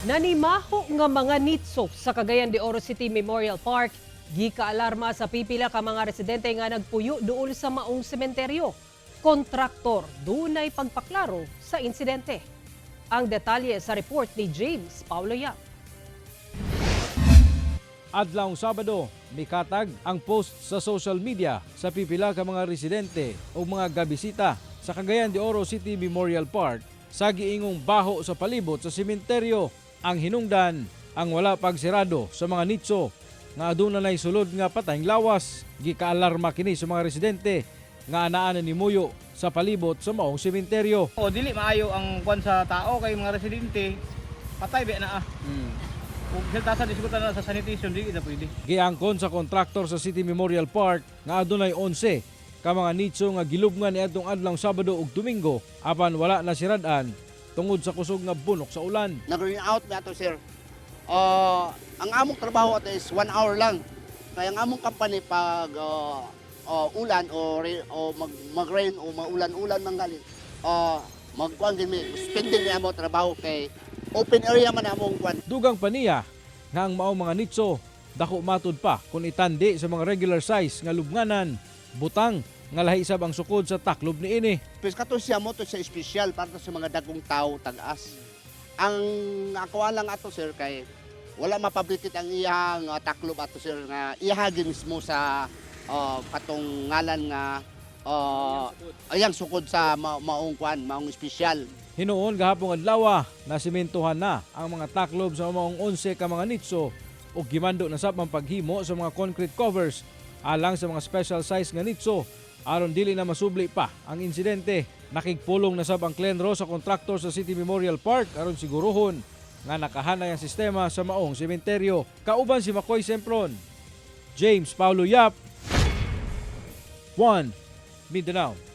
Nanimaho nga mga nitso sa Cagayan de Oro City Memorial Park, gika-alarma sa pipila ka mga residente nga nagpuyo duol sa maong sementeryo. Kontraktor, dunay pagpaklaro sa insidente. Ang detalye sa report ni James Paulo Yap. Adlawng Sabado, mikatag ang post sa social media sa pipila ka mga residente o mga gabisita sa Cagayan de Oro City Memorial Park sa giingong baho sa palibot sa sementeryo. Ang hinungdan ang wala pagsirado sa mga nitso nga aduna nay sulod nga patayng lawas. Gika-alarma kini sa mga residente nga anaan ni muyo sa palibot sa maong sementeryo. O dili maayo ang kwan sa tao kay mga residente patay ba na Kung siltasan diskutan na sa sanitation dili na pwede. Giangkon sa kontraktor sa City Memorial Park nga adunay 11 ka mga nitso nga gilubngan niadtong adlawng Sabado ug Domingo apan wala na sirad-an tungod sa kusog nga bunok sa ulan. Nag-rain out na ito, sir. Ang among trabaho ato is 1 hour lang. Kaya ang among company pag ulan o mag-rain o maulan-ulan man galing, magkuhan din may spending na among trabaho kay open area man among kuhan. Dugang paniya nga ang maong mga nitso dako matud pa kung itandi sa mga regular size nga lubnganan, butang nga lahi isab ang sukod sa taklob niini. Pero kato siya mo to sa espesyal para sa mga dagong tao tag-as. Ang ako lang ato, sir, kay wala mapabritit ang iyang taklob ato, sir, nga iyahagi mismo sa katong ngalan nga ayang sukod sa maong kuan, maong espesyal. Hinuon gahapon adlaw na simentohan na ang mga taklob sa maong 11 ka mga nitso ug gimando na sab ang paghimo sa mga concrete covers alang sa mga special size nga nitso aron dili na masubli pa ang insidente. Nakigpulong na sab ang Clenro sa kontraktor sa City Memorial Park aron siguruhon nga nakahanay ang sistema sa maong sementeryo. Kauban si Makoy Sempron, James Paulo Yap, 1 Mindanao.